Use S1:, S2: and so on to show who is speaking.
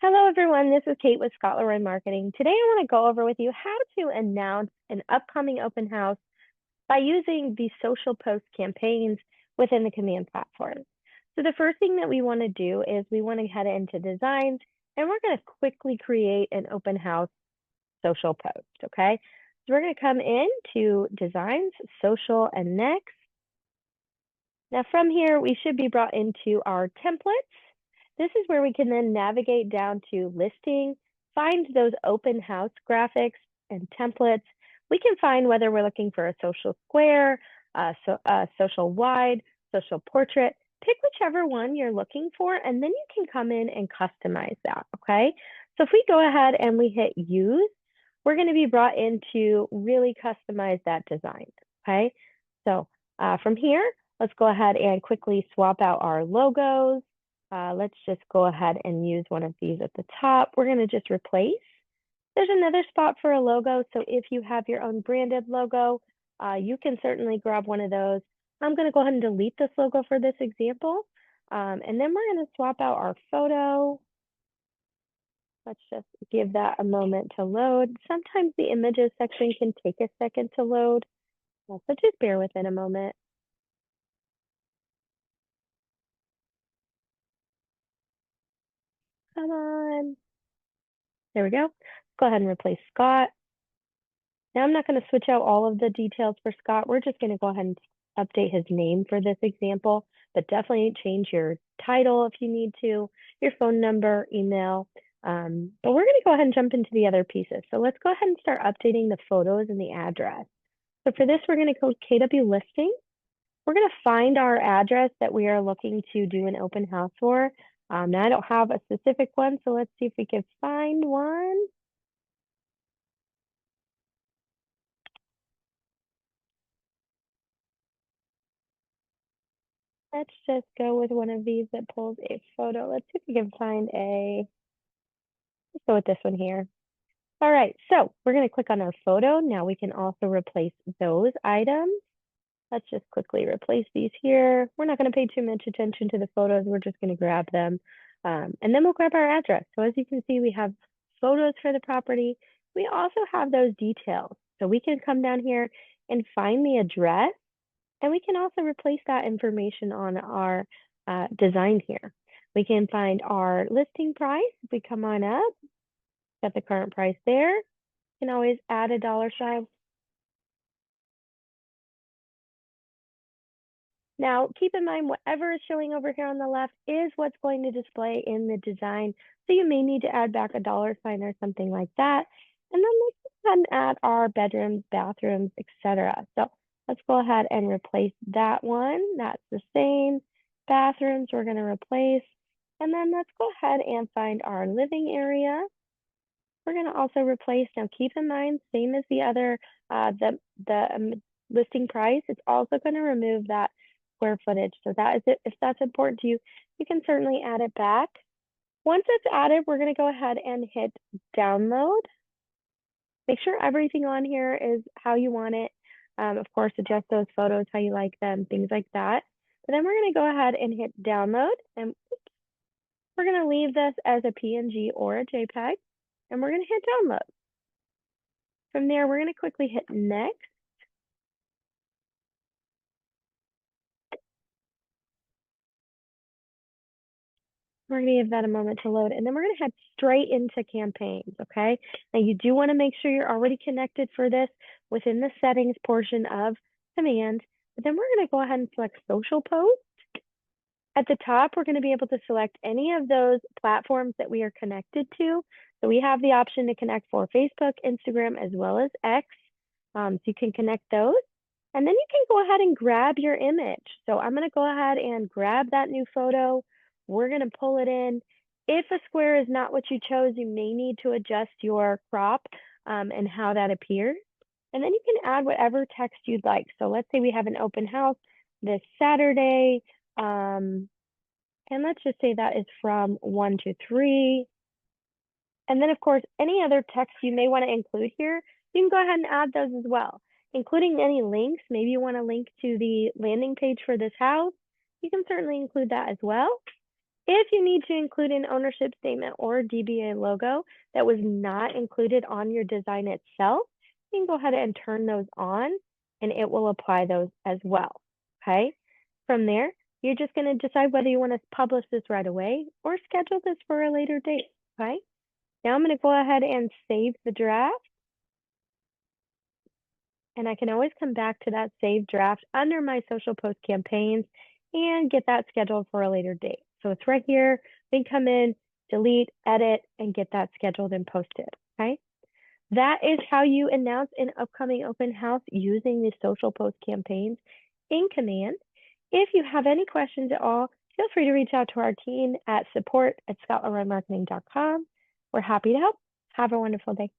S1: Hello, everyone. This is Kate with Scott Leroy Marketing. Today, I want to go over with you how to announce an upcoming open house by using the social post campaigns within the command platform. So the first thing that we want to do is we want to head into designs, and we're going to quickly create an open house social post, okay? So we're going to come into designs, social, and next. Now from here, we should be brought into our templates. This is where we can then navigate down to listing, find those open house graphics and templates. We can find whether we're looking for a social square, social wide, social portrait. Pick whichever one you're looking for, and then you can come in and customize that, okay? So if we go ahead and we hit use, we're going to be brought in to really customize that design, okay? So from here, let's go ahead and quickly swap out our logos. Let's just go ahead and use one of these at the top. We're going to just replace. There's another spot for a logo. So if you have your own branded logo, you can certainly grab one of those. I'm going to go ahead and delete this logo for this example. And then we're going to swap out our photo. Let's just give that a moment to load. Sometimes the images section can take a second to load. So just bear with it a moment. Come on. There we go. Go ahead and replace Scott. Now I'm not going to switch out all of the details for Scott. We're just going to go ahead and update his name for this example, but definitely change your title if you need to, your phone number, email. But we're going to go ahead and jump into the other pieces. So let's go ahead and start updating the photos and the address. So for this, we're going to go KW listing. We're going to find our address that we are looking to do an open house for. Now I don't have a specific one, so let's see if we can find one. Let's just go with one of these that pulls a photo. Let's see if we can find let's go with this one here. All right, so we're going to click on our photo. Now we can also replace those items. Let's just quickly replace these here. We're not going to pay too much attention to the photos. We're just going to grab them. And then we'll grab our address. So as you can see, we have photos for the property. We also have those details. So we can come down here and find the address. And we can also replace that information on our design here. We can find our listing price. If we come on up, got the current price there. You can always add a dollar sign. Now, keep in mind, whatever is showing over here on the left is what's going to display in the design. So you may need to add back a dollar sign or something like that. And then let's go ahead and add our bedrooms, bathrooms, etc. So let's go ahead and replace that one. That's the same. Bathrooms, we're going to replace. And then let's go ahead and find our living area. We're going to also replace. Now, keep in mind, same as the other, the listing price, it's also going to remove that square footage. So that is it. If that's important to you, you can certainly add it back. Once it's added, we're going to go ahead and hit download. Make sure everything on here is how you want it. Of course, adjust those photos how you like them, things like that. But then we're going to go ahead and hit download, and we're going to leave this as a PNG or a JPEG, and we're going to hit download. From there, we're going to quickly hit next. We're going to give that a moment to load, and then we're going to head straight into campaigns, okay? Now, you do want to make sure you're already connected for this within the settings portion of command, but then we're going to go ahead and select social post. At the top, we're going to be able to select any of those platforms that we are connected to. So we have the option to connect for Facebook, Instagram, as well as X. So you can connect those. And then you can go ahead and grab your image. So I'm going to go ahead and grab that new photo. We're going to pull it in. If a square is not what you chose, you may need to adjust your crop and how that appears. And then you can add whatever text you'd like. So let's say we have an open house this Saturday. And let's just say that is from 1 to 3. And then, of course, any other text you may want to include here, you can go ahead and add those as well, including any links. Maybe you want to link to the landing page for this house. You can certainly include that as well. If you need to include an ownership statement or DBA logo that was not included on your design itself, you can go ahead and turn those on and it will apply those as well. Okay. From there, you're just going to decide whether you want to publish this right away or schedule this for a later date. Okay. Now I'm going to go ahead and save the draft. And I can always come back to that saved draft under my social post campaigns and get that scheduled for a later date. So it's right here. Then come in, delete, edit, and get that scheduled and posted. Okay. That is how you announce an upcoming open house using the social post campaigns in Command. If you have any questions at all, feel free to reach out to our team at support@scottleroymarketing.com. We're happy to help. Have a wonderful day.